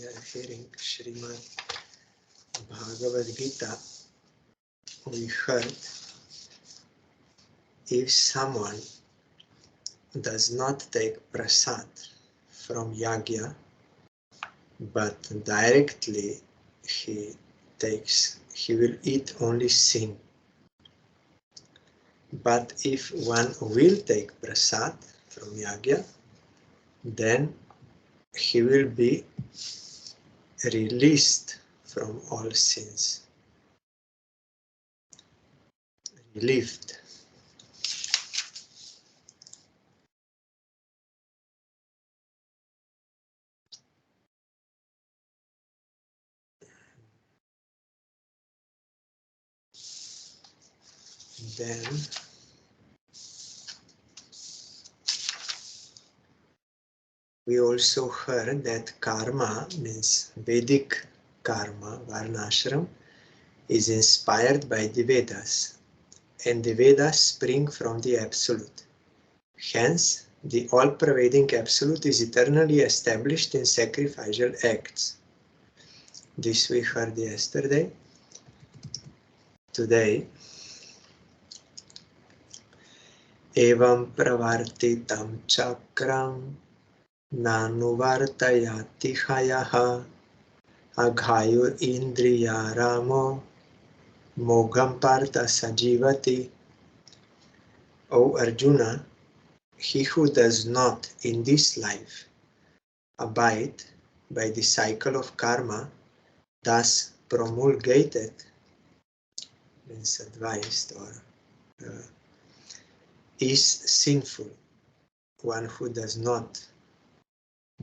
we are hearing Srimad Bhagavad Gita. We heard if someone does not take prasad from yagya, but directly he will eat only sin. But if one will take prasad from yagya, then he will be released from all sins. Relieved. Then we also heard that karma means Vedic karma, Varnashram, is inspired by the Vedas, and the Vedas spring from the Absolute. Hence, the all-pervading Absolute is eternally established in sacrificial acts. This we heard yesterday. Today, evam pravartitam chakram nanuvartayati hayaha aghayur indriya ramo mogham partha sajivati. O Arjuna, he who does not in this life abide by the cycle of karma, thus promulgated, means advised, or is sinful. One who does not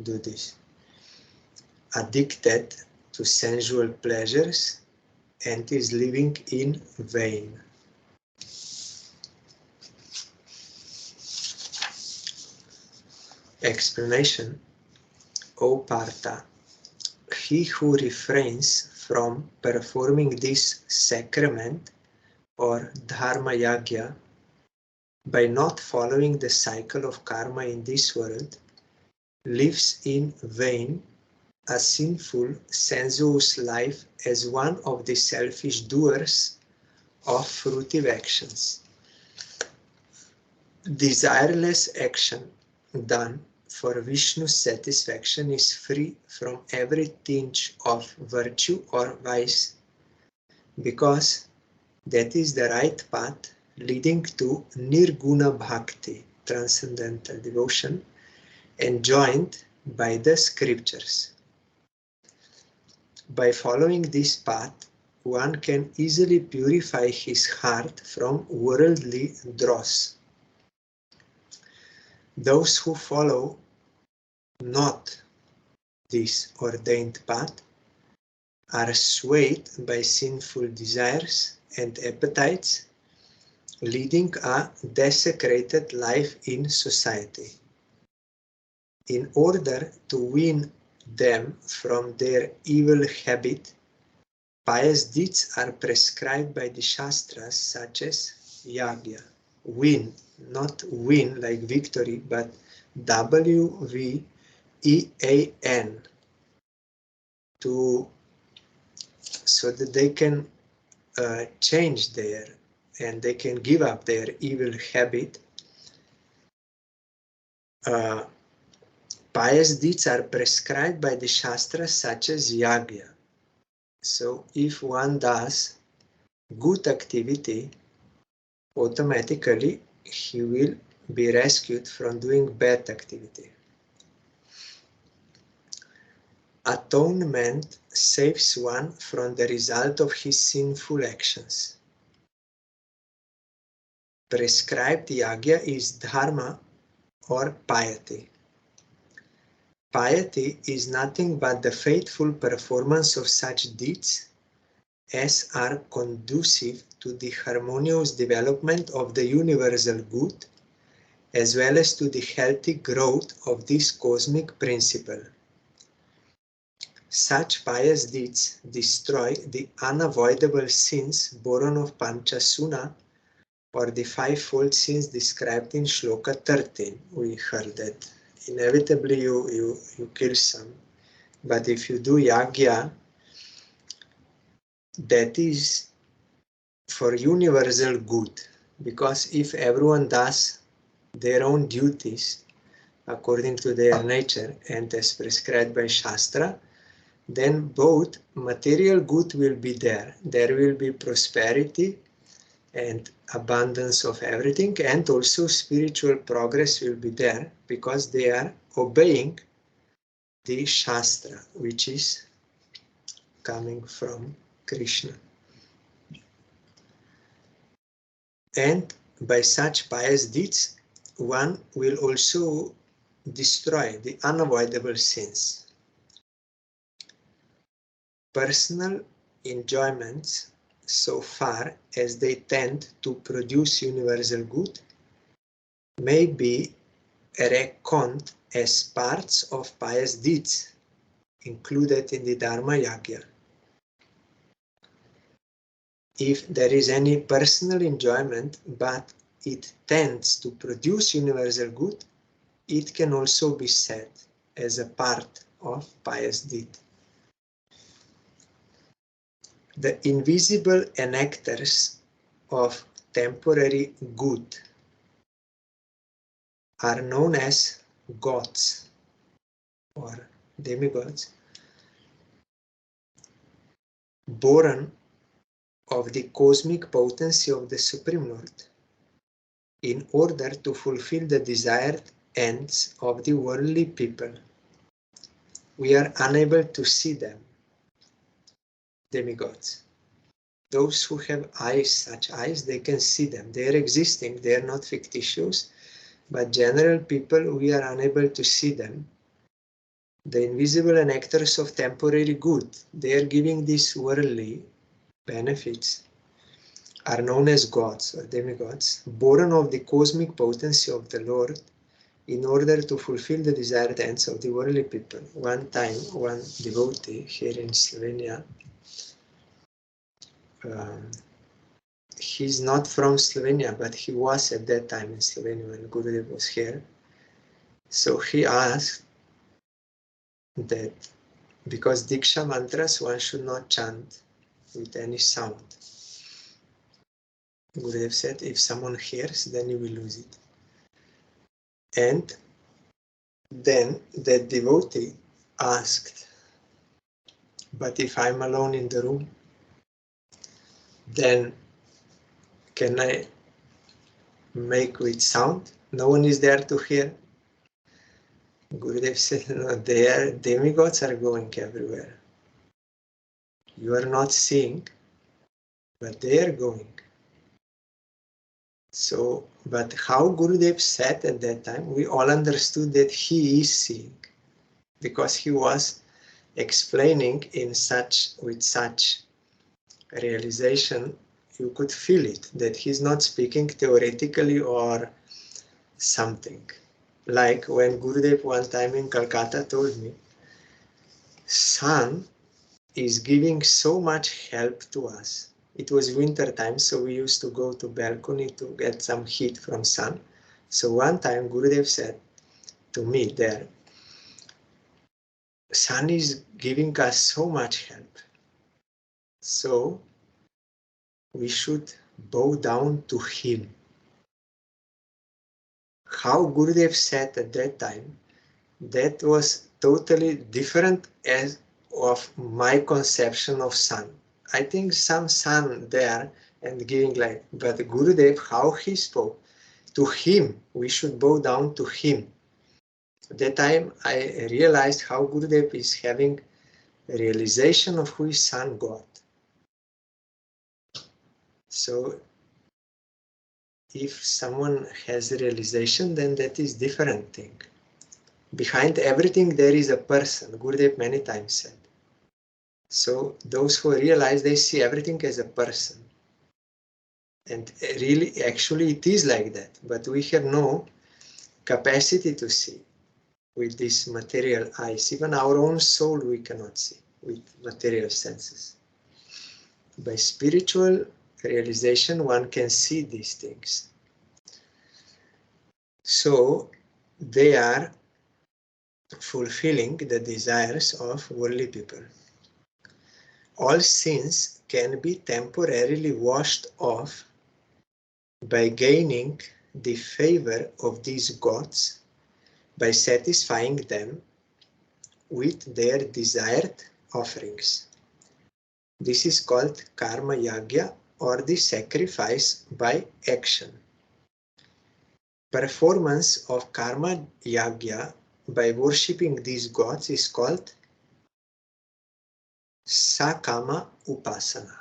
do this, addicted to sensual pleasures, and is living in vain. Explanation. O Partha, he who refrains from performing this sacrament or dharma yagya by not following the cycle of karma in this world lives in vain a sinful, sensuous life as one of the selfish doers of fruitive actions. Desireless action done for Vishnu's satisfaction is free from every tinge of virtue or vice, because that is the right path leading to Nirguna Bhakti, transcendental devotion, enjoined by the scriptures. By following this path, one can easily purify his heart from worldly dross. Those who follow not this ordained path are swayed by sinful desires and appetites, leading a desecrated life in society. In order to win them from their evil habit, pious deeds are prescribed by the Shastras, such as yagya. Win, not win like victory, but W-V-E-A-N, so that they can change and they can give up their evil habit. Pious deeds are prescribed by the Shastras, such as yagya. So if one does good activity, automatically he will be rescued from doing bad activity. Atonement saves one from the result of his sinful actions. Prescribed yagya is dharma or piety. Piety is nothing but the faithful performance of such deeds as are conducive to the harmonious development of the universal good, as well as to the healthy growth of this cosmic principle. Such pious deeds destroy the unavoidable sins born of Panchasuna, or the fivefold sins described in Shloka 13. We heard that inevitably you kill some But if you do yagya, that is for universal good, because if everyone does their own duties according to their nature and as prescribed by Shastra, then both material good will be there. There will be prosperity and abundance of everything, and also spiritual progress will be there because they are obeying the Shastra, which is coming from Krishna. And by such pious deeds, one will also destroy the unavoidable sins. Personal enjoyments, so far as they tend to produce universal good, may be reckoned as parts of pious deeds included in the Dharma Yagya. If there is any personal enjoyment, but it tends to produce universal good, it can also be said as a part of pious deed. The invisible enactors of temporary good are known as gods or demigods, born of the cosmic potency of the Supreme Lord, in order to fulfill the desired ends of the worldly people. We are unable to see them, demigods. Those who have eyes, such eyes, they can see them. They are existing, they are not fictitious, but general people, we are unable to see them. The invisible enactors of temporary good, they are giving these worldly benefits, are known as gods or demigods, born of the cosmic potency of the Lord, in order to fulfill the desired ends of the worldly people. One time, one devotee here in Slovenia, he's not from Slovenia, but he was at that time in Slovenia when Gurudev was here. So he asked that because Diksha mantras one should not chant with any sound. Gurudev said, if someone hears, then you will lose it. And then the devotee asked, but if I'm alone in the room, then can I make with sound? No one is there to hear. Gurudev said, no, demigods are going everywhere. You are not seeing, but they are going. So, but how Gurudev said at that time, we all understood that he is seeing, because he was explaining with such realization, you could feel it, that he's not speaking theoretically or something. Like when Gurudev one time in Calcutta told me, sun is giving so much help to us. It was winter time, so we used to go to balcony to get some heat from sun. So one time Gurudev said to me there, sun is giving us so much help. So we should bow down to him. How Gurudev said at that time, that was totally different as of my conception of sun. I think some sun there and giving light, but Gurudev, how he spoke, to him, we should bow down to him. At that time I realized how Gurudev is having a realization of who is Sun God. So if someone has a realization, then that is different thing. Behind everything there is a person, Gurudev many times said. So those who realize, they see everything as a person. And really, actually it is like that, but we have no capacity to see with these material eyes. Even our own soul we cannot see with material senses. By spiritual realization one can see these things. So they are fulfilling the desires of worldly people. All sins can be temporarily washed off by gaining the favor of these gods, by satisfying them with their desired offerings. This is called karma yagya, or the sacrifice by action. Performance of karma yagya by worshipping these gods is called sakama upasana.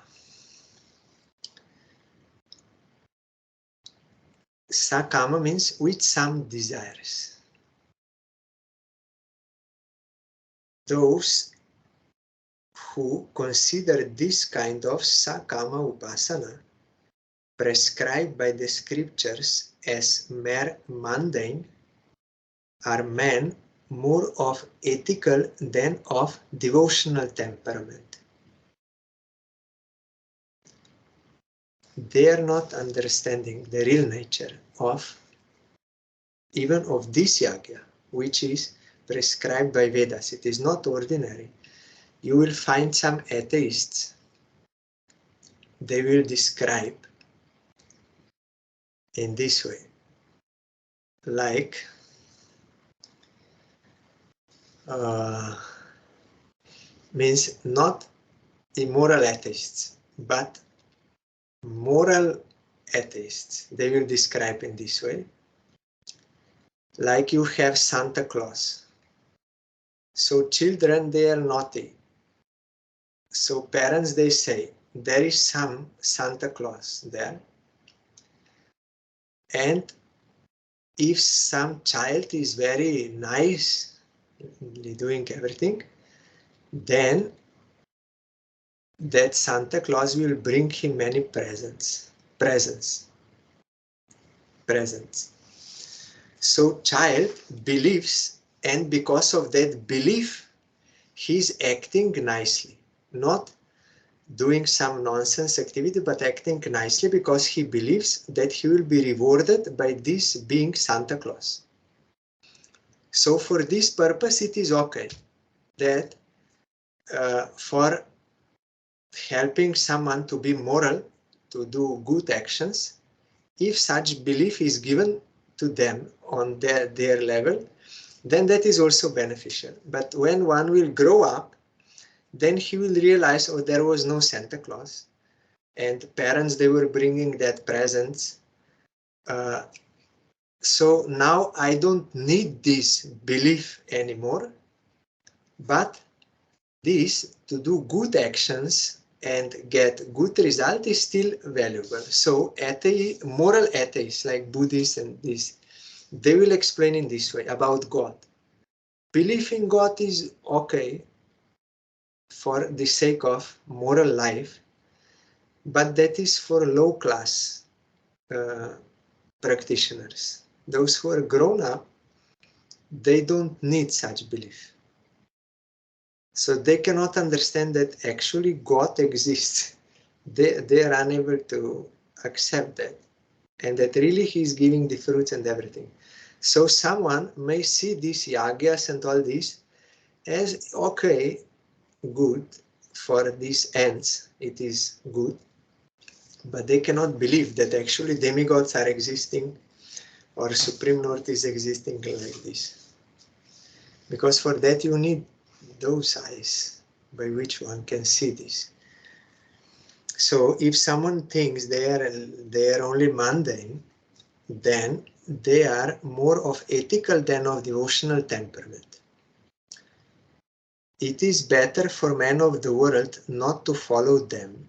Sakama means with some desires. Those who consider this kind of sakama upasana prescribed by the scriptures as mere mundane are men more of ethical than of devotional temperament. They are not understanding the real nature of even of this yagya, which is prescribed by Vedas. It is not ordinary. You will find some atheists. They will describe in this way, like means not immoral atheists, but moral atheists. They will describe in this way, like you have Santa Claus. So children, they are naughty. So parents, they say, there is some Santa Claus there. And if some child is very nice, doing everything, then that Santa Claus will bring him many presents. So child believes, and because of that belief, he's acting nicely, not doing some nonsense activity, but acting nicely because he believes that he will be rewarded by this being Santa Claus. So for this purpose, it is okay that for helping someone to be moral, to do good actions, if such belief is given to them on their level, then that is also beneficial. But when one will grow up, then he will realize, oh, there was no Santa Claus, and parents, they were bringing that presents. So now I don't need this belief anymore, but this to do good actions and get good result is still valuable. So moral atheists like Buddhists and this, they will explain in this way about God. Belief in God is okay for the sake of moral life, but that is for low class practitioners. Those who are grown up, they don't need such belief. So they cannot understand that actually God exists. They are unable to accept that, and that really he is giving the fruits and everything. So someone may see these yagyas and all this as okay, good, for these ends it is good, but they cannot believe that actually demigods are existing or Supreme Lord is existing like this. Because for that you need those eyes by which one can see this. So if someone thinks they are only mundane, then they are more of ethical than of devotional temperament. It is better for men of the world not to follow them,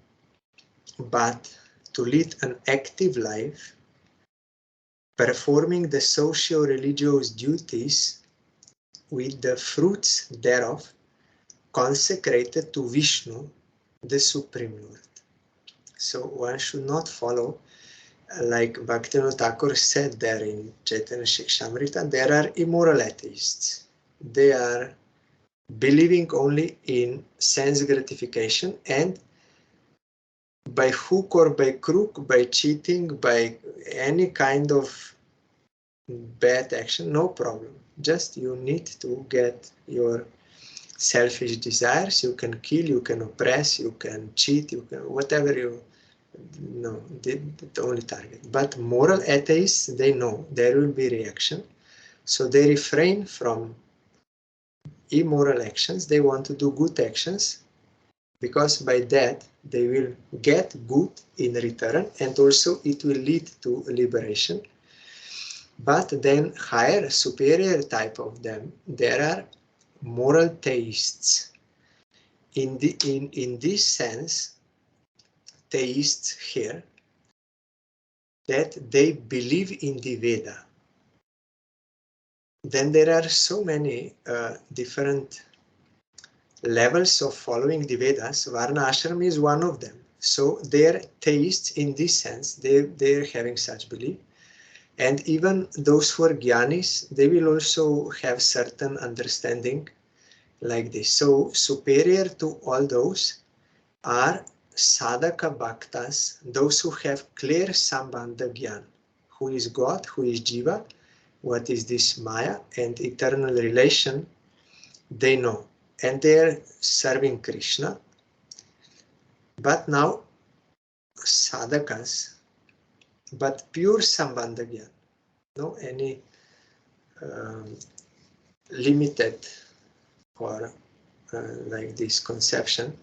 but to lead an active life, performing the socio-religious duties with the fruits thereof consecrated to Vishnu, the Supreme Lord. So one should not follow, like Bhaktivinoda Thakur said there in Chaitanya Shikshamrita, there are immoral atheists. They are believing only in sense gratification, and by hook or by crook, by cheating, by any kind of bad action, no problem. Just you need to get your selfish desires. You can kill, you can oppress, you can cheat, you can whatever you know, the only target. But moral atheists, they know there will be reaction, so they refrain from immoral actions. They want to do good actions, because by that they will get good in return, and also it will lead to liberation. But then higher, superior type of them, there are moral theists. In this sense, theists here, that they believe in the Veda. Then there are so many different levels of following the Vedas. Varna ashram is one of them. So they're theists in this sense. They're having such belief. And even those who are jnanis, they will also have certain understanding like this. So superior to all those are sadhaka bhaktas, those who have clear sambandha jnana. Who is God, who is Jiva, what is this Maya and eternal relation, they know. And they are serving Krishna. But now sadhakas, but pure sambandha jnana, no any limited or like this conception.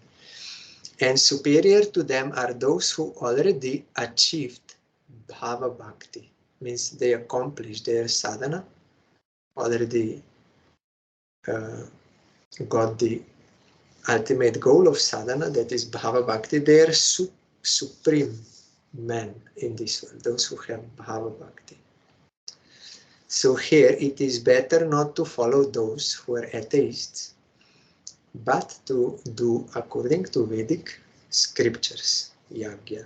And superior to them are those who already achieved bhava bhakti, means they accomplished their sadhana, already got the ultimate goal of sadhana, that is bhava bhakti. They are supreme men in this world, those who have bhava bhakti. So here it is better not to follow those who are atheists, but to do according to Vedic scriptures, yagya.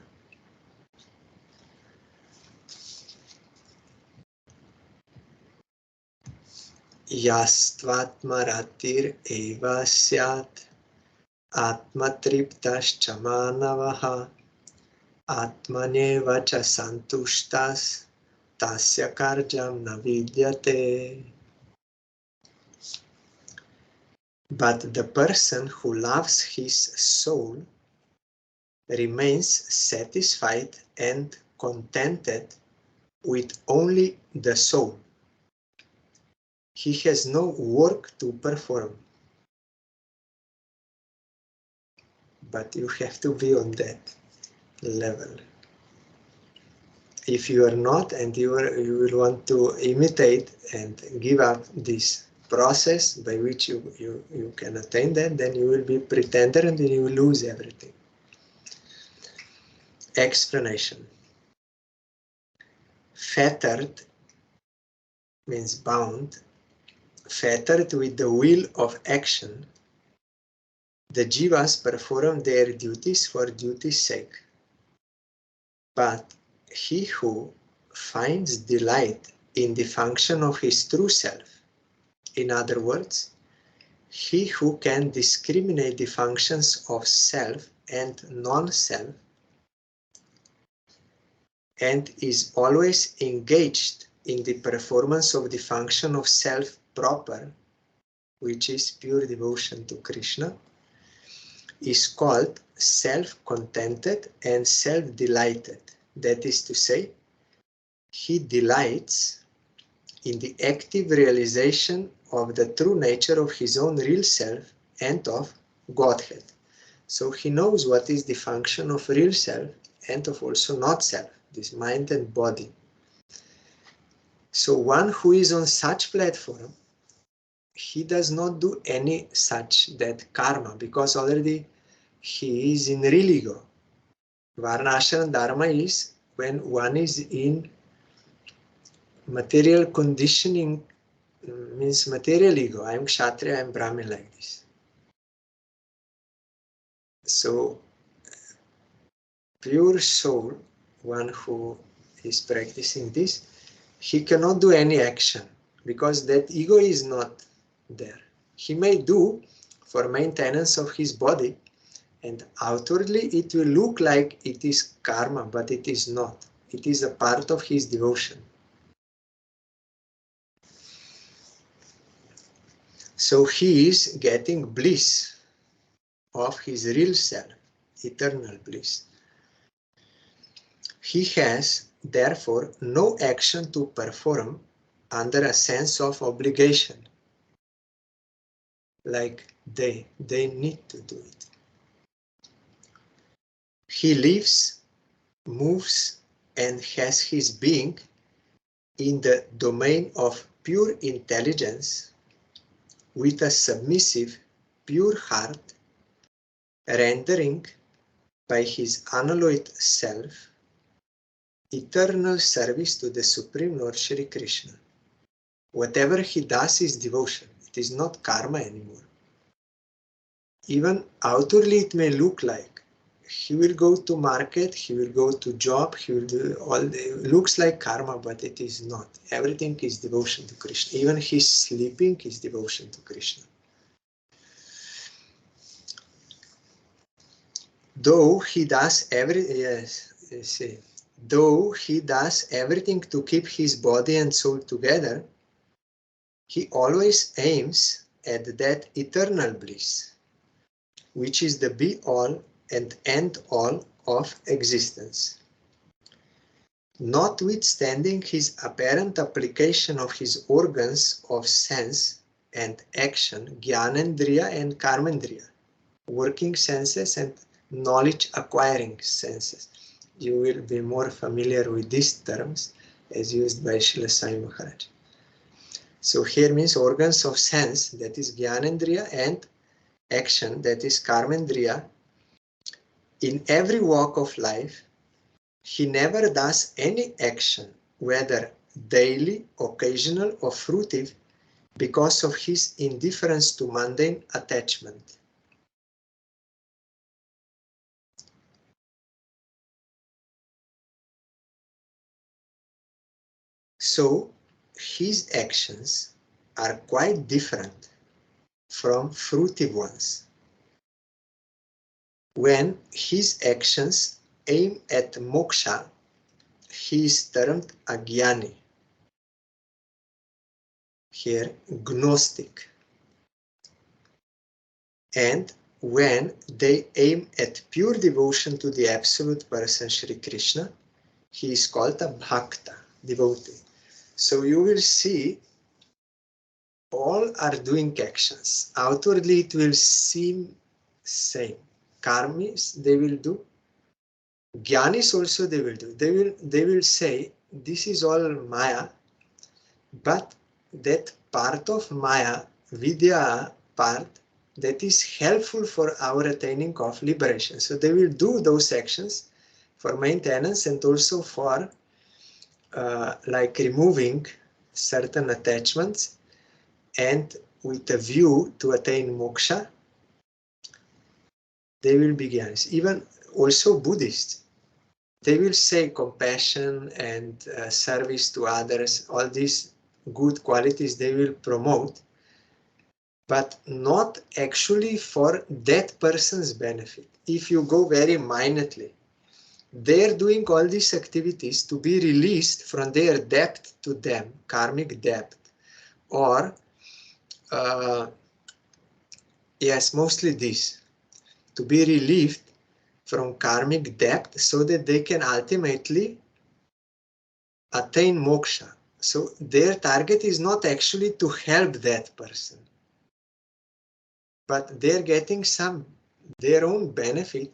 Yastvatmaratir eva syat atmatriptascha manavaha atmaneva cha santushtas tasya karjam na vidyate. But the person who loves his soul remains satisfied and contented with only the soul. He has no work to perform. But you have to be on that level. If you are not, and you will want to imitate and give up this process by which you can attain that, then you will be pretender and then you will lose everything. Explanation. Fettered means bound, fettered with the will of action, the jivas perform their duties for duty's sake. But he who finds delight in the function of his true self, in other words, he who can discriminate the functions of self and non-self, and is always engaged in the performance of the function of self proper, which is pure devotion to Krishna, is called self-contented and self-delighted. That is to say, he delights in the active realization of the true nature of his own real self and of Godhead. So he knows what is the function of real self and of also not self, this mind and body. So one who is on such platform, he does not do any such that karma, because already he is in real ego. Varnashram dharma is when one is in material conditioning, means material ego. I am Kshatriya, I am Brahmin, like this. So pure soul, one who is practicing this, he cannot do any action because that ego is not there. He may do for maintenance of his body, and outwardly it will look like it is karma, but it is not. It is a part of his devotion. So he is getting bliss of his real self, eternal bliss. He has, therefore, no action to perform under a sense of obligation, like they need to do it. He lives, moves, and has his being in the domain of pure intelligence with a submissive, pure heart, rendering by his unalloyed self eternal service to the Supreme Lord Shri Krishna. Whatever he does is devotion. It is not karma anymore. Even outwardly it may look like he will go to market, he will go to job, he will do all it looks like karma, but it is not. Everything is devotion to Krishna. Even his sleeping is devotion to Krishna. Though he does though he does everything to keep his body and soul together, he always aims at that eternal bliss, which is the be-all and end-all of existence. Notwithstanding his apparent application of his organs of sense and action, Jnanendriya and Karmendriya, working senses and knowledge acquiring senses. You will be more familiar with these terms as used by Srila Sai Maharaj. So here means organs of sense, that is Jnanendriya, and action, that is Karmendriya. In every walk of life, he never does any action, whether daily, occasional, or fruitive, because of his indifference to mundane attachment. So, his actions are quite different from fruitive ones. When his actions aim at moksha, he is termed agyani. Here, gnostic. And when they aim at pure devotion to the absolute person Shri Krishna, he is called a bhakta, devotee. So you will see all are doing actions. Outwardly it will seem same. Karmis they will do. Jnanis also they will do. They will say this is all Maya, but that part of Maya, Vidya part, that is helpful for our attaining of liberation. So they will do those actions for maintenance and also for like removing certain attachments and with a view to attain moksha. They will be Jnanis. Even also Buddhists, they will say compassion and service to others, all these good qualities they will promote, but not actually for that person's benefit. If you go very minutely, they're doing all these activities to be released from their debt to them, karmic debt, or yes, mostly this, to be relieved from karmic debt so that they can ultimately attain moksha. So their target is not actually to help that person, but they're getting their own benefit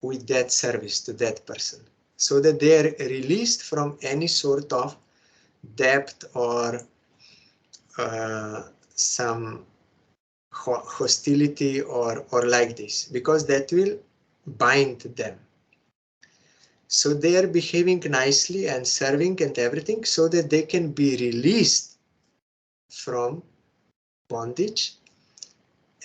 with that service to that person, so that they're released from any sort of debt or some hostility or like this, because that will bind them. So they are behaving nicely and serving and everything so that they can be released from bondage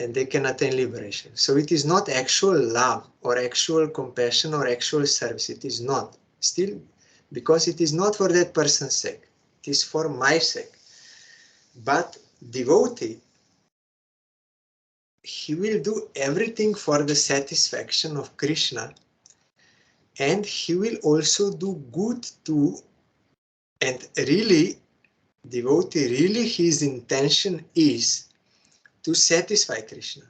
and they can attain liberation. So it is not actual love or actual compassion or actual service. It is not. Still, because it is not for that person's sake. It is for my sake. But devotee, he will do everything for the satisfaction of Krishna, and he will also do good to, and really, devotee, really his intention is to satisfy Krishna,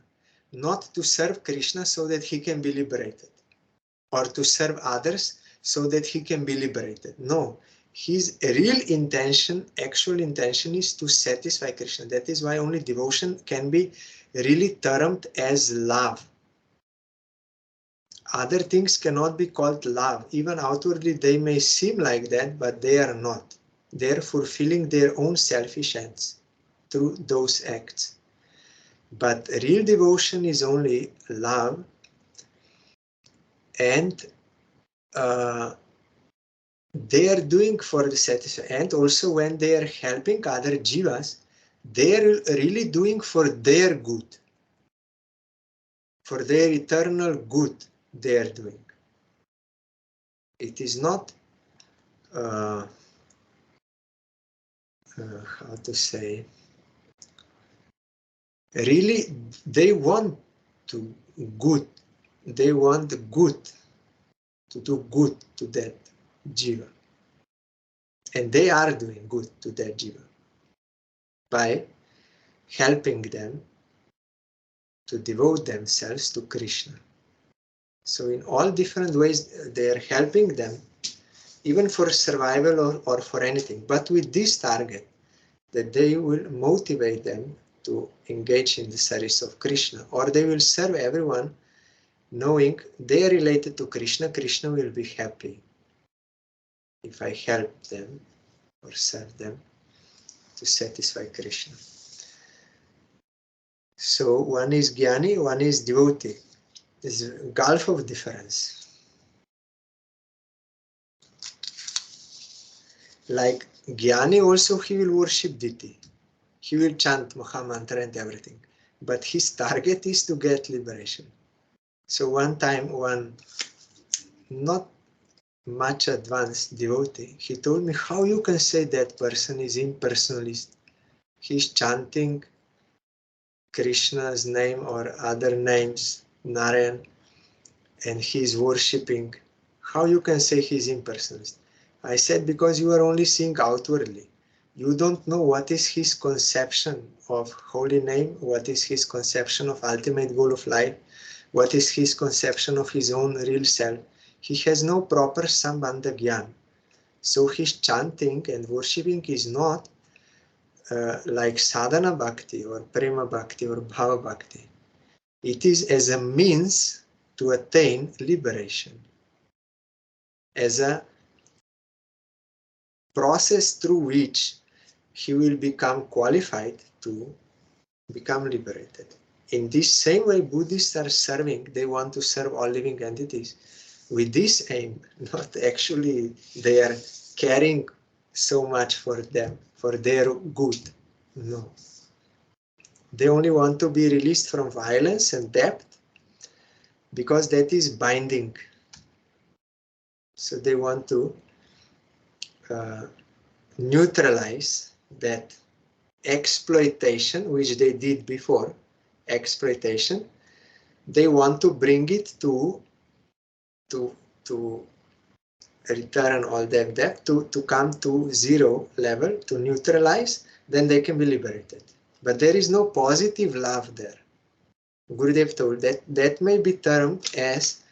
not to serve Krishna so that he can be liberated, or to serve others so that he can be liberated. No, his real intention, actual intention is to satisfy Krishna. That is why only devotion can be really termed as love. Other things cannot be called love. Even outwardly they may seem like that, but they are not. They are fulfilling their own selfish ends through those acts. But real devotion is only love, and they are doing for the satisfaction. And also when they are helping other jivas, they are really doing for their good, for their eternal good they are doing. It is not how to say, really they want to good, they want the good, to do good to that jiva, and they are doing good to that jiva by helping them to devote themselves to Krishna. So in all different ways they are helping them, even for survival or for anything, but with this target, that they will motivate them to engage in the service of Krishna, or they will serve everyone knowing they are related to Krishna. Krishna will be happy if I help them or serve them to satisfy Krishna. So one is Jnani, one is devotee. There's a gulf of difference. Like Jnani also, he will worship deity. He will chant Mahamantra and everything. But his target is to get liberation. So one time, one not much advanced devotee, he told me, how you can say that person is impersonalist? He's chanting Krishna's name or other names, Narayan, and he's worshipping. How you can say he's impersonalist? I said, because you are only seeing outwardly. You don't know what is his conception of holy name, what is his conception of ultimate goal of life, what is his conception of his own real self. He has no proper sambandha gyan. So his chanting and worshipping is not like sadhana bhakti or prema bhakti or bhava bhakti. It is as a means to attain liberation, as a process through which he will become qualified to become liberated. In this same way, Buddhists are serving, they want to serve all living entities with this aim, not actually they are caring so much for them, for their good. No. They only want to be released from violence and debt because that is binding. So they want to neutralize that exploitation which they did before, exploitation. They want to bring it to return all that debt, to come to zero level, to neutralize, then they can be liberated. But there is no positive love there. Gurudev told that may be termed as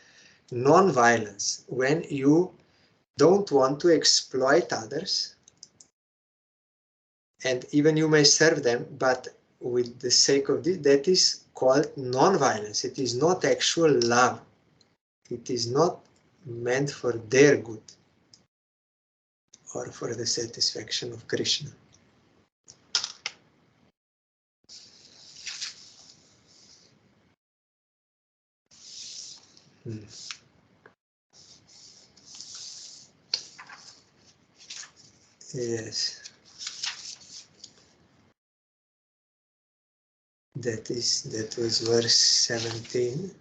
non-violence, when you don't want to exploit others, and even you may serve them, but with the sake of this, that is called non-violence. It is not actual love. It is not meant for their good or for the satisfaction of Krishna. Yes. That was verse 17.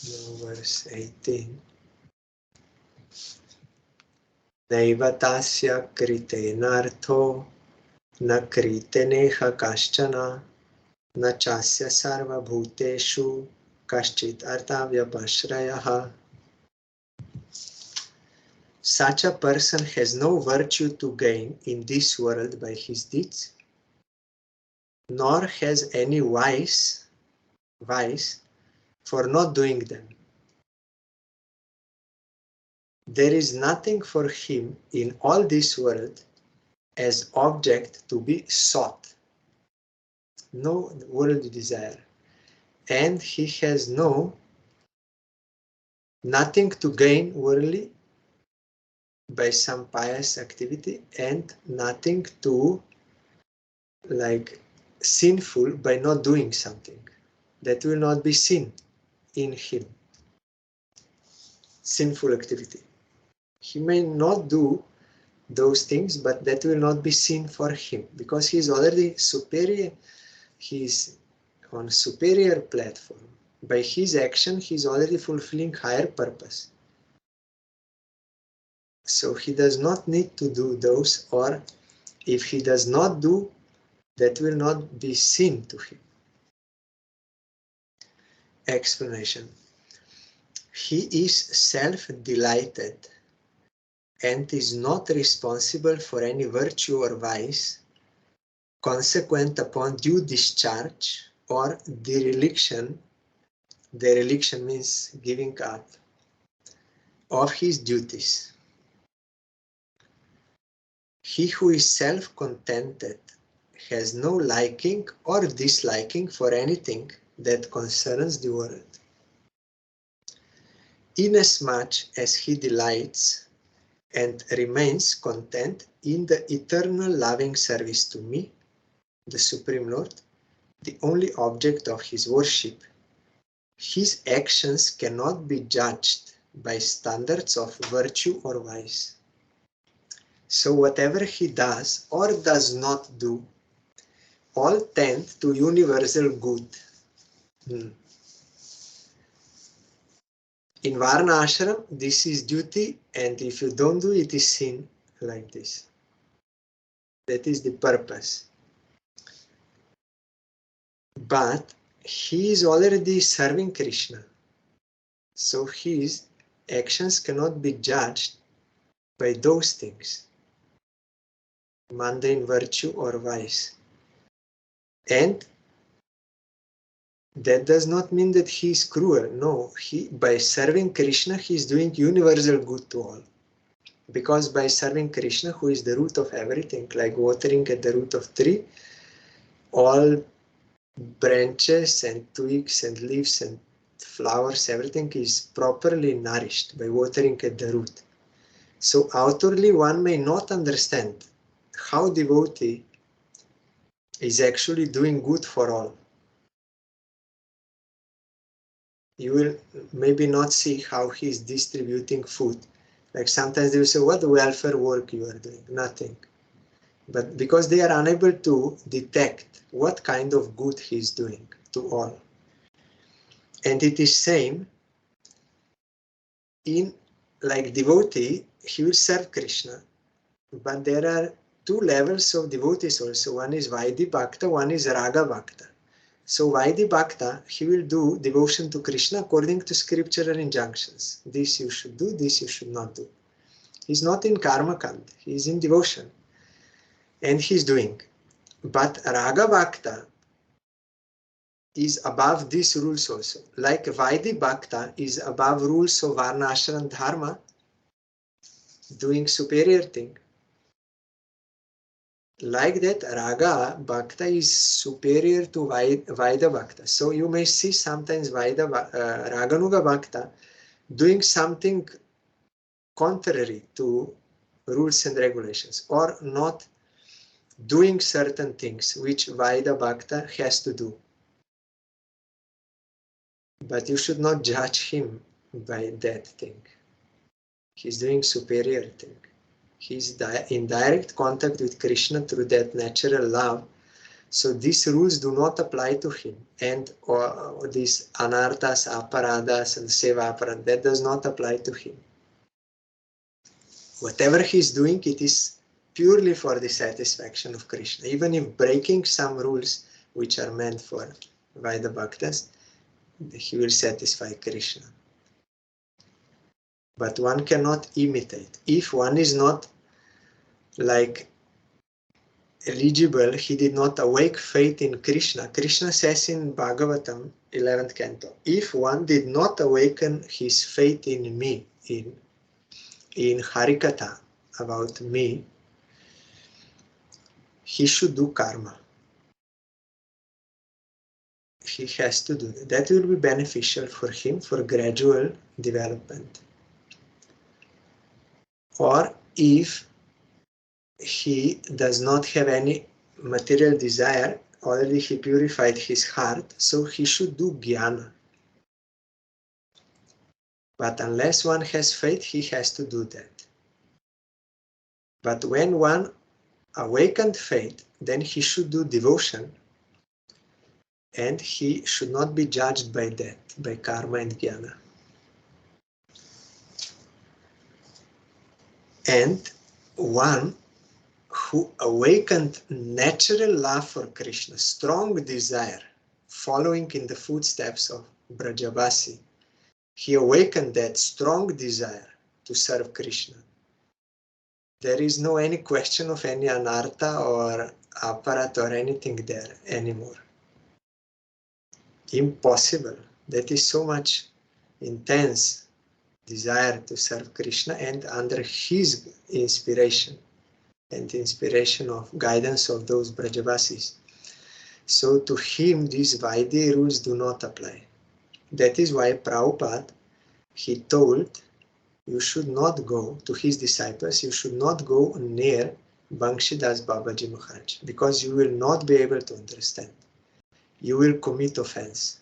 Now verse 18. Naivatasya kritenartho na kriteneha kaschana na chasya sarva bhuteshu kaschit arthavyapashrayaha. Such a person has no virtue to gain in this world by his deeds, nor has any vice for not doing them. There is nothing for him in all this world as object to be sought, no worldly desire, and he has nothing to gain worldly by some pious activity, and nothing to sinful by not doing something that will not be seen in him. Sinful activity. He may not do those things, but that will not be seen for him because he is already superior. He is on a superior platform. By his action, he is already fulfilling higher purpose. So he does not need to do those, or if he does not do, that will not be seen to him. Explanation. He is self-delighted and is not responsible for any virtue or vice consequent upon due discharge or dereliction. Dereliction means giving up of his duties. He who is self-contented has no liking or disliking for anything that concerns the world. Inasmuch as he delights and remains content in the eternal loving service to me, the Supreme Lord, the only object of his worship, his actions cannot be judged by standards of virtue or vice. So whatever he does or does not do, all tend to universal good. In Varna Ashram, this is duty, and if you don't do it, is sin, like this. That is the purpose. But he is already serving Krishna. So his actions cannot be judged by those things, mundane virtue or vice. And that does not mean that he is cruel. No, by serving Krishna, he is doing universal good to all. Because by serving Krishna, who is the root of everything, like watering at the root of tree, all branches and twigs and leaves and flowers, everything is properly nourished by watering at the root. So outwardly one may not understand how devotee is actually doing good for all. You will maybe not see how he is distributing food. Like sometimes they will say, what welfare work you are doing? Nothing. But because they are unable to detect what kind of good he is doing to all. And it is same in like devotee, he will serve Krishna. But there are two levels of devotees also. One is Vaidhi Bhakta, one is Raga Bhakta. So Vaidhi Bhakta, he will do devotion to Krishna according to scriptural injunctions. This you should do, this you should not do. He's not in karma kand, he is in devotion. And he's doing. But Raga Bhakta is above these rules also. Like Vaidhi Bhakta is above rules of Varna, Ashram, Dharma, doing superior thing. Like that, Raga Bhakta is superior to Vaidha Bhakta. So you may see sometimes Raganuga Bhakta doing something contrary to rules and regulations, or not doing certain things which Vaidha Bhakta has to do. But you should not judge him by that thing. He's doing superior thing. He's in direct contact with Krishna through that natural love. So these rules do not apply to him. And these anarthas, aparadas, and seva aparad, that does not apply to him. Whatever he's doing, it is purely for the satisfaction of Krishna. Even if breaking some rules which are meant for Vaidha Bhaktas, he will satisfy Krishna. But one cannot imitate. If one is not like eligible, he did not awake faith in Krishna. Krishna says in Bhagavatam, 11th canto, if one did not awaken his faith in me, in Harikatha, about me, he should do karma. He has to do that. That will be beneficial for him for gradual development. Or if he does not have any material desire, already he purified his heart, so he should do jnana. But unless one has faith, he has to do that. But when one awakened faith, then he should do devotion, and he should not be judged by that, by karma and jnana. And one who awakened natural love for Krishna, strong desire, following in the footsteps of Brajavasi, he awakened that strong desire to serve Krishna. There is no any question of any anartha or aparat or anything there anymore. Impossible. That is so much intense desire to serve Krishna, and under his inspiration and inspiration of guidance of those Brajavasis. So to him these Vaidhi rules do not apply. That is why Prabhupada, he told, you should not go, to his disciples, you should not go near Banshidas Babaji Maharaj, because you will not be able to understand. You will commit offense,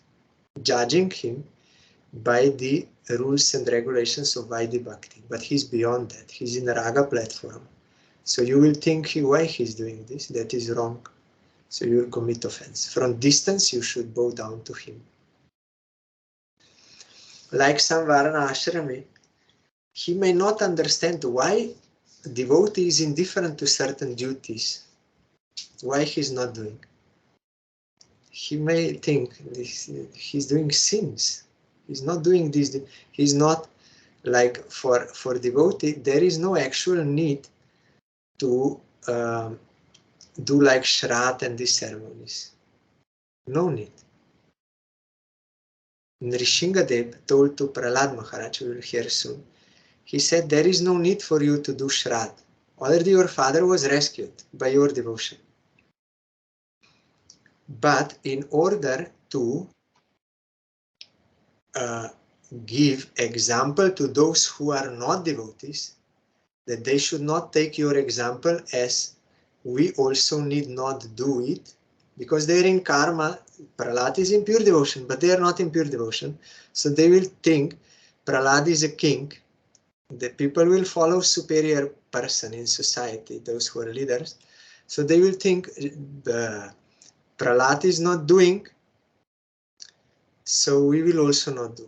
judging him by the rules and regulations of Vaidhi Bhakti. But he's beyond that. He's in a Raga platform. So you will think why he's doing this. That is wrong. So you will commit offense. From distance, you should bow down to him. Like some Varana Ashrami, he may not understand why a devotee is indifferent to certain duties, why he's not doing. He may think he's doing sins. He's not doing this. He's not like for devotee, there is no actual need to do like Shraddha and these ceremonies. No need. Nrishingadev told to Prahlad Maharaj, we will hear soon, he said, there is no need for you to do Shraddha. Already your father was rescued by your devotion. But in order to give example to those who are not devotees, that they should not take your example as we also need not do it, because they are in karma. Prahlad is in pure devotion, but they are not in pure devotion. So they will think Prahlad is a king. The people will follow superior person in society, those who are leaders. So they will think Prahlad is not doing, so we will also not do.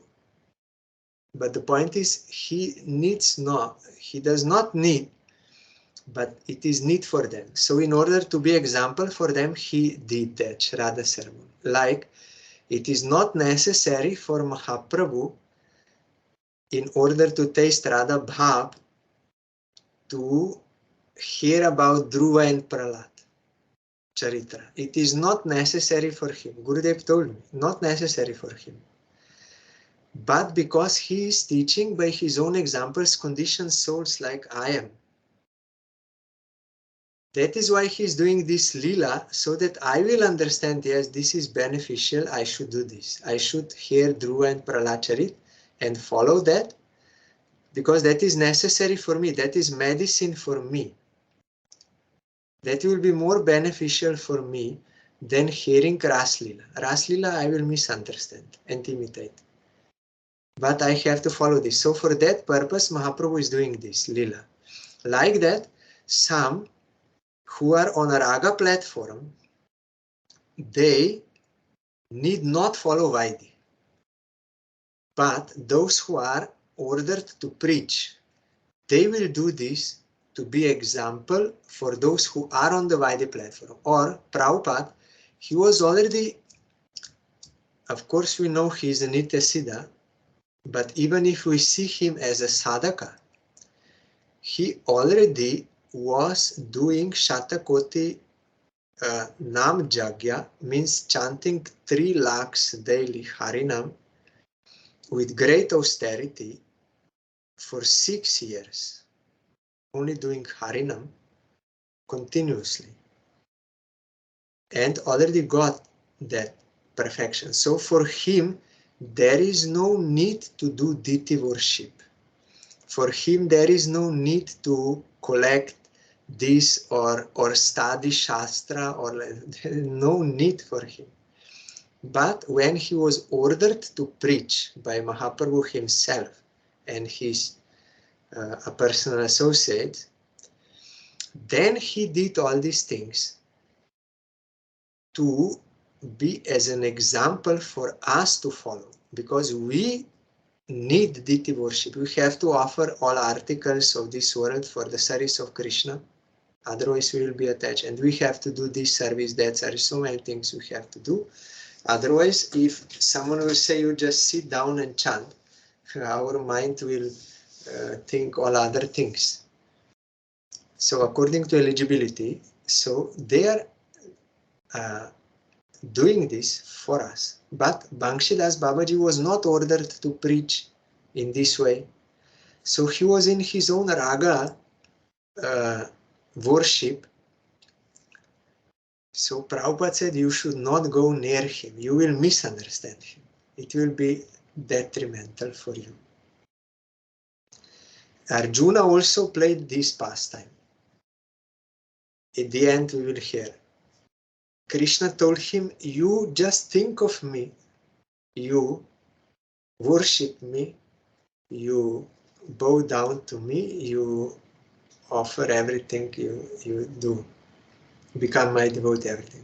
But the point is, he does not need, but it is need for them. So in order to be example for them, he did that Shraddha ceremony. Like, it is not necessary for Mahaprabhu, in order to taste Radha Bhav, to hear about Dhruva and Prahlad Charitra. It is not necessary for him. Gurudev told me, not necessary for him. But because he is teaching by his own examples conditioned souls like I am. That is why he is doing this lila, so that I will understand, yes, this is beneficial, I should do this. I should hear Dhruva and Prahlad Charit and follow that, because that is necessary for me. That is medicine for me. That will be more beneficial for me than hearing Ras Lila. Ras Lila I will misunderstand and imitate. But I have to follow this. So for that purpose, Mahaprabhu is doing this lila. Like that, some who are on a Raga platform, they need not follow Vaidhi. But those who are ordered to preach, they will do this to be example for those who are on the Vaidhi platform. Or Prabhupada, he was already, of course we know he is a Nitya Siddha, but even if we see him as a sadhaka, he already was doing Shatakoti Nam Jagya means chanting 3 lakhs daily Harinam with great austerity for 6 years, only doing Harinam continuously, and already got that perfection. So for him, there is no need to do deity worship. For him, there is no need to collect this or study Shastra, or no need for him. But when he was ordered to preach by Mahaprabhu himself and his a personal associate, then he did all these things to be as an example for us to follow, because we need deity worship. We have to offer all articles of this world for the service of Krishna, otherwise we will be attached, and we have to do this service, that service, so many things we have to do. Otherwise, if someone will say you just sit down and chant, our mind will think all other things. So according to eligibility, so they are doing this for us. But Banshidas Babaji was not ordered to preach in this way. So he was in his own raga worship. So Prabhupada said you should not go near him. You will misunderstand him. It will be detrimental for you. Arjuna also played this pastime. At the end we will hear. Krishna told him, you just think of me, you worship me, you bow down to me, you offer everything you do, become my devotee, everything.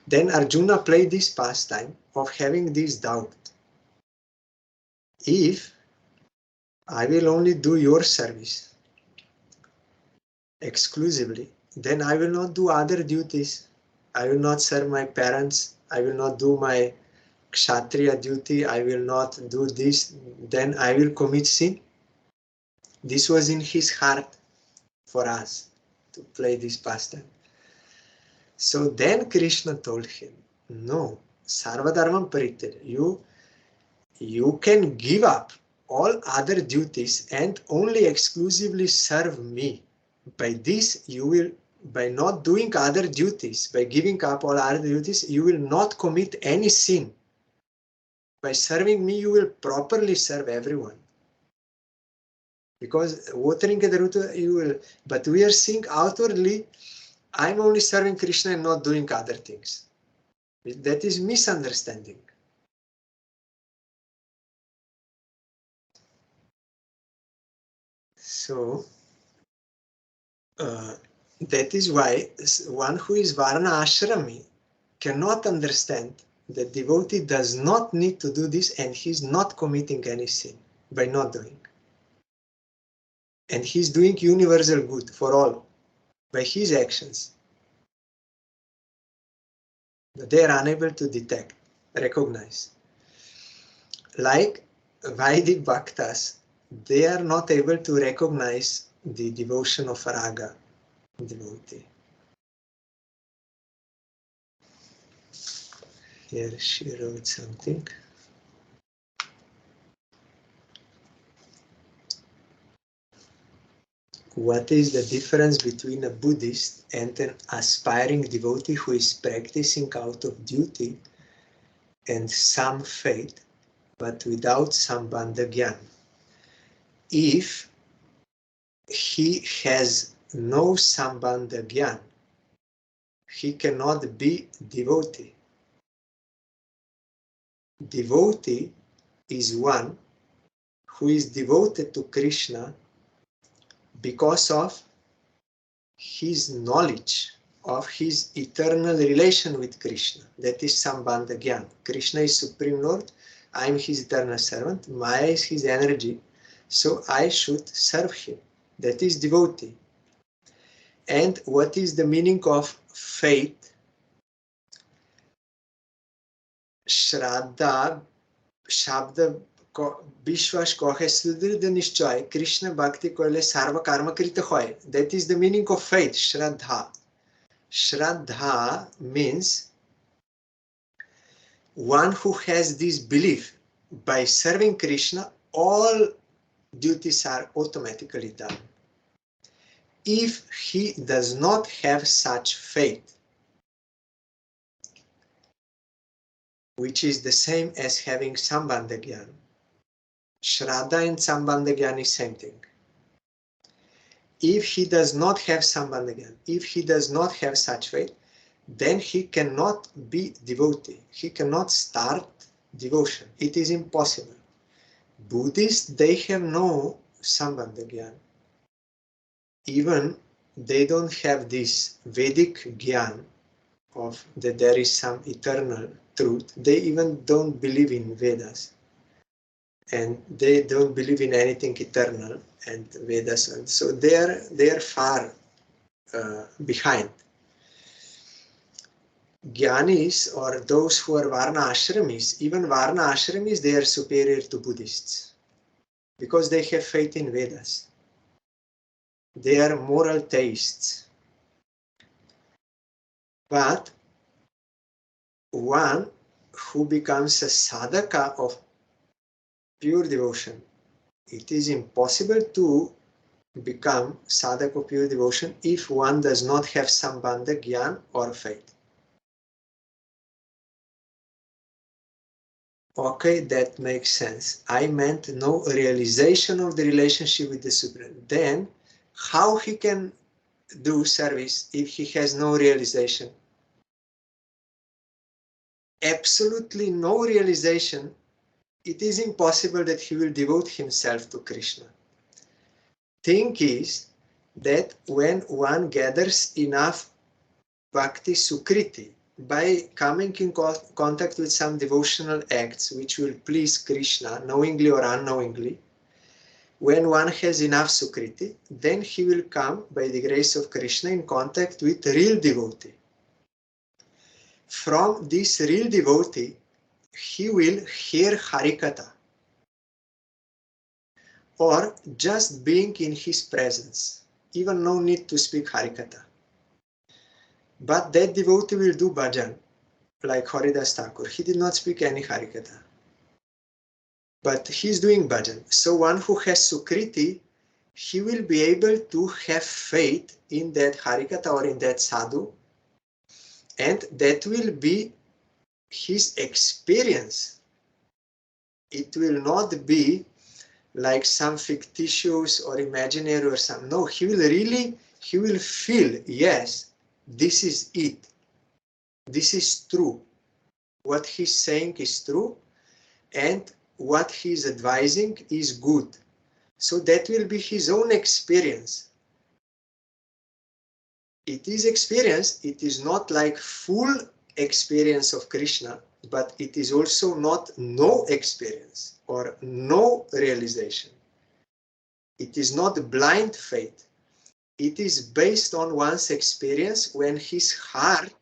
Then Arjuna played this pastime of having this doubt. If I will only do your service exclusively, then I will not do other duties. I will not serve my parents. I will not do my Kshatriya duty. I will not do this. Then I will commit sin. This was in his heart for us to play this pastime. So then Krishna told him, no, Sarvadharmam Parityaj, you can give up all other duties and only exclusively serve me. By this, you will, by not doing other duties, by giving up all other duties, you will not commit any sin. By serving me, you will properly serve everyone. Because watering the root, you will, but we are seeing outwardly, I'm only serving Krishna and not doing other things. That is misunderstanding. So, that is why one who is Varna Ashrami cannot understand that devotee does not need to do this and he's not committing any sin by not doing. And he's doing universal good for all by his actions. But they are unable to detect, recognize. Like Vaidic Bhaktas, they are not able to recognize the devotion of a raga devotee. Here she wrote something. What is the difference between a Buddhist and an aspiring devotee who is practicing out of duty and some faith, but without Sambandha Gyan? If he has no Sambandha Gyan, he cannot be devotee. Devotee is one who is devoted to Krishna because of his knowledge of his eternal relation with Krishna. That is Sambandha Gyan. Krishna is Supreme Lord. I am his eternal servant. Maya is his energy. So I should serve him. That is devotee. And what is the meaning of faith? Shraddha, Shabda, Bishwash kohe sudrida nishchay, Krishna bhakti koile sarva karma krita hoy. That is the meaning of faith, Shraddha. Shraddha means one who has this belief. By serving Krishna, all duties are automatically done. If he does not have such faith, which is the same as having Sambandha Gyan, Shraddha and Sambandha Gyan is same thing. If he does not have Sambandha Gyan, if he does not have such faith, then he cannot be devotee. He cannot start devotion. It is impossible. Buddhists, they have no Sambandha Gyan. Even they don't have this Vedic Gyan of that there is some eternal truth. They even don't believe in Vedas. And they don't believe in anything eternal and Vedas. And so they are far behind. Jnanis, or those who are Varna Ashramis, even Varna Ashramis, they are superior to Buddhists because they have faith in Vedas. They are moral theists. But one who becomes a sadhaka of pure devotion, it is impossible to become sadhaka of pure devotion if one does not have sambandha, gyan or faith. Okay, that makes sense. I meant no realization of the relationship with the Supreme. Then, how he can do service if he has no realization? Absolutely no realization. It is impossible that he will devote himself to Krishna. Thing is that when one gathers enough bhakti sukriti, by coming in contact with some devotional acts which will please Krishna, knowingly or unknowingly, when one has enough sukriti, then he will come, by the grace of Krishna, in contact with real devotee. From this real devotee, he will hear Harikatha, or just being in his presence, even no need to speak Harikatha. But that devotee will do bhajan, like Haridas Thakur. He did not speak any Harikatha, but he's doing bhajan. So one who has Sukriti, he will be able to have faith in that Harikatha or in that sadhu, and that will be his experience. It will not be like some fictitious or imaginary or some. No, he will feel, yes, this is it. This is true. What he's saying is true, and what he's advising is good. So that will be his own experience. It is experience. It is not like full experience of Krishna, but it is also not no experience or no realization. It is not blind faith. It is based on one's experience when his heart,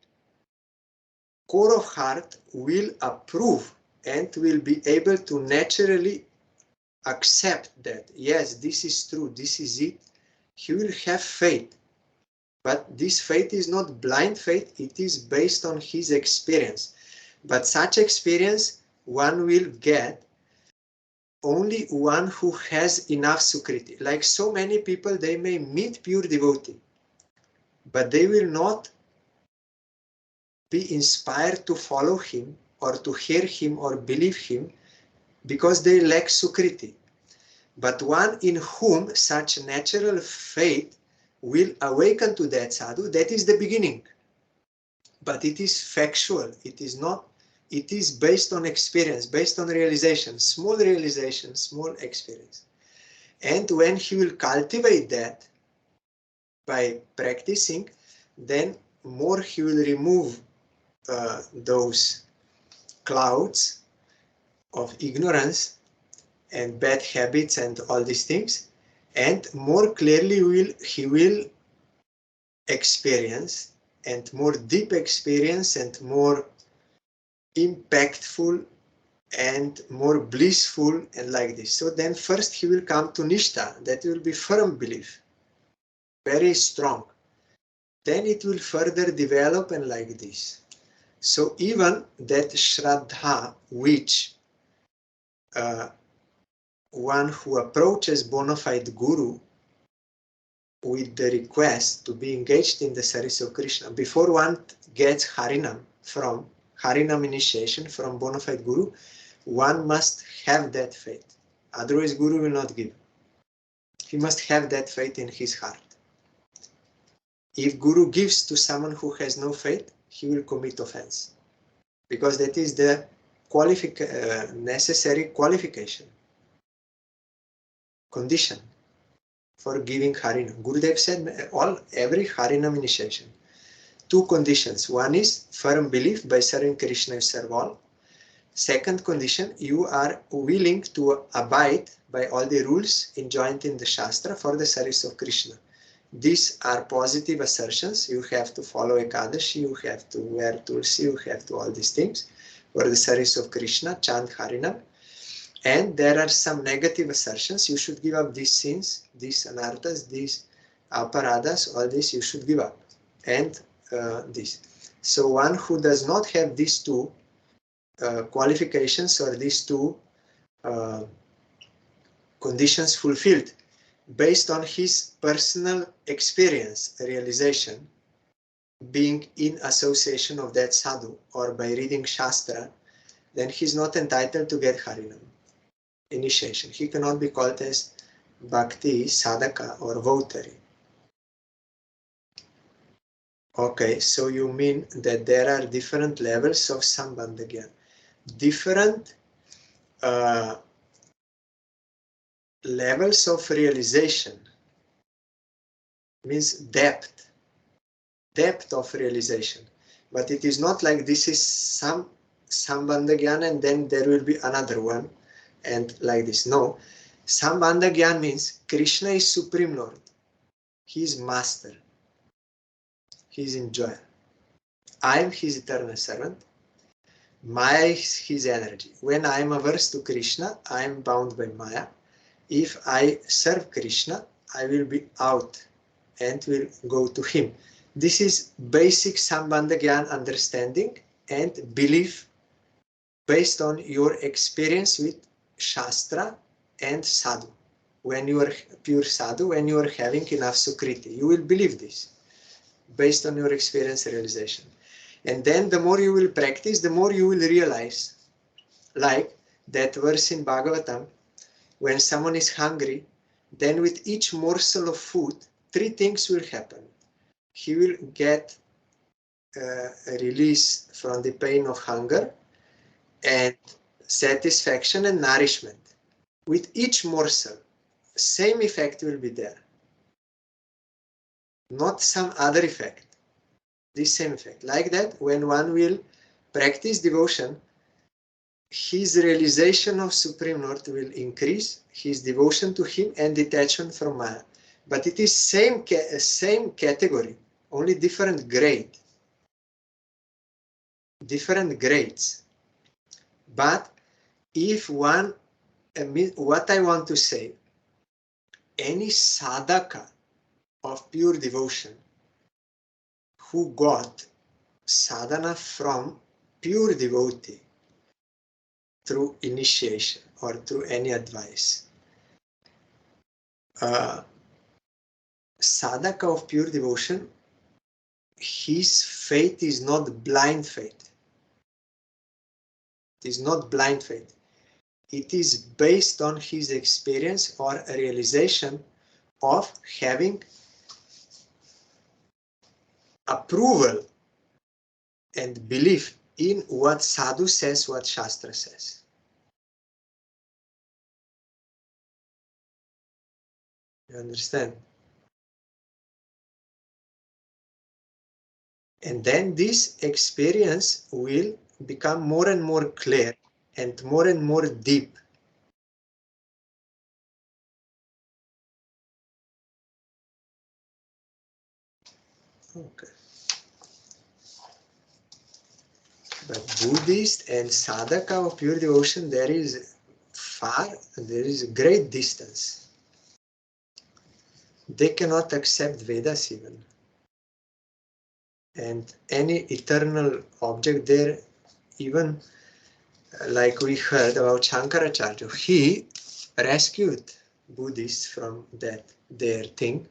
core of heart, will approve and will be able to naturally accept that, yes, this is true, this is it. He will have faith. But this faith is not blind faith, it is based on his experience. But such experience one will get only one who has enough sukriti. Like so many people, they may meet pure devotee, but they will not be inspired to follow him or to hear him or believe him because they lack sukriti. But one in whom such natural faith will awaken to that sadhu, that is the beginning. But it is factual, it is not, it is based on experience, based on realization, small experience. And when he will cultivate that by practicing, then more he will remove those clouds of ignorance and bad habits and all these things, and more clearly he will experience, and more deep experience and more impactful and more blissful and like this. So then first he will come to Nishtha, that will be firm belief, very strong. then it will further develop and like this. So even that Shraddha, which one who approaches bona fide Guru with the request to be engaged in the service of Krishna, before one gets Harinam initiation from bona fide Guru, one must have that faith. Otherwise, Guru will not give. He must have that faith in his heart. If Guru gives to someone who has no faith, he will commit offense. Because that is the necessary qualification, condition for giving Harinam. Gurudev said every Harinam initiation, 2 conditions. One is firm belief, by serving Krishna you serve all. Second condition, you are willing to abide by all the rules enjoined in the Shastra for the service of Krishna. These are positive assertions. You have to follow Ekadashi, you have to wear Tulsi, you have to all these things for the service of Krishna, chant Harinam. And there are some negative assertions. You should give up these sins, these anarthas, these aparadas, all this you should give up. And this. So one who does not have these 2 qualifications or these 2 conditions fulfilled, based on his personal experience, realization, being in association of that sadhu or by reading Shastra, then he's not entitled to get Harinam initiation. He cannot be called as Bhakti, Sadhaka or Votari. Okay, so you mean that there are different levels of Sambandha Gyan. Different levels of realization means depth of realization. But it is not like this is some Sambandha Gyan and then there will be another one and like this. No. Sambandha Gyan means Krishna is Supreme Lord. He is Master. He is enjoyer. I am his eternal servant. Maya is his energy. When I am averse to Krishna, I am bound by Maya. If I serve Krishna, I will be out and will go to him. This is basic Sambandha Gyan understanding and belief based on your experience with Shastra and Sadhu. When you are pure Sadhu, when you are having enough Sukriti, you will believe this based on your experience realization. And then the more you will practice, the more you will realize, like that verse in Bhagavatam, when someone is hungry, then with each morsel of food, 3 things will happen. He will get a release from the pain of hunger and satisfaction and nourishment. With each morsel, same effect will be there. Not some other effect. This same effect. Like that, when one will practice devotion, his realization of Supreme Lord will increase, his devotion to him and detachment from Maya. But it is same category, only different grade. Different grades. But if one, what I want to say, any sadhaka of pure devotion who got sadhana from pure devotee through initiation or through any advice, sadhaka of pure devotion, his faith is not blind faith. It is not blind faith. It is based on his experience or realization of having approval and belief in what sadhu says, what Shastra says. You understand? And then this experience will become more and more clear and more deep. Okay. But Buddhist and sadhaka of pure devotion, there is a great distance. They cannot accept Vedas even. And any eternal object there, even like we heard about Shankaracharya, he rescued Buddhists from that their thing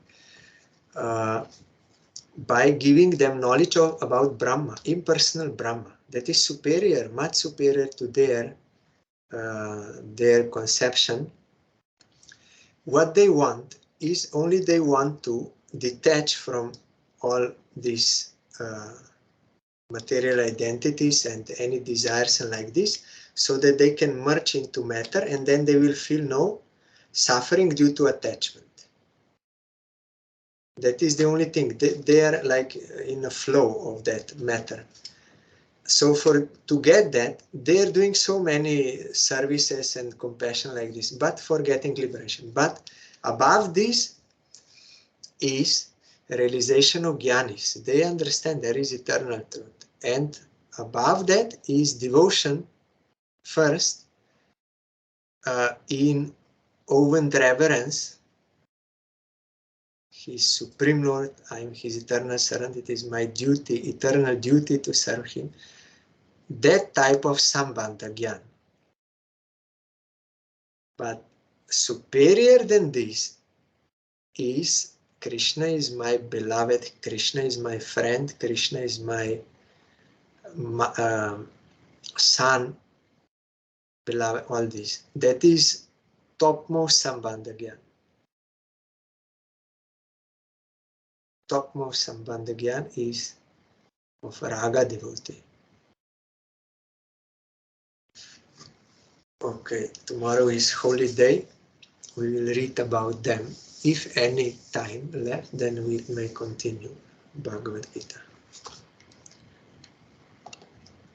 by giving them knowledge about Brahma, impersonal Brahma, that is superior, much superior to their conception. What they want is only they want to detach from all these material identities and any desires and like this, so that they can merge into matter, and then they will feel no suffering due to attachment. That is the only thing. They are like in a flow of that matter. So to get that, they are doing so many services and compassion like this, but for getting liberation. But above this is realization of jnanis. They understand there is eternal truth. And above that is devotion first, in open reverence. His Supreme Lord, I am His eternal servant, it is my duty, eternal duty to serve Him. That type of sambandha jnana. But superior than this is Krishna is my beloved, Krishna is my friend, Krishna is my son, beloved, all this. That is topmost sambandha jnana. Topmost sambandha jnana is of raga devotee. Okay, tomorrow is holy day. We will read about them. If any time left, then we may continue Bhagavad Gita.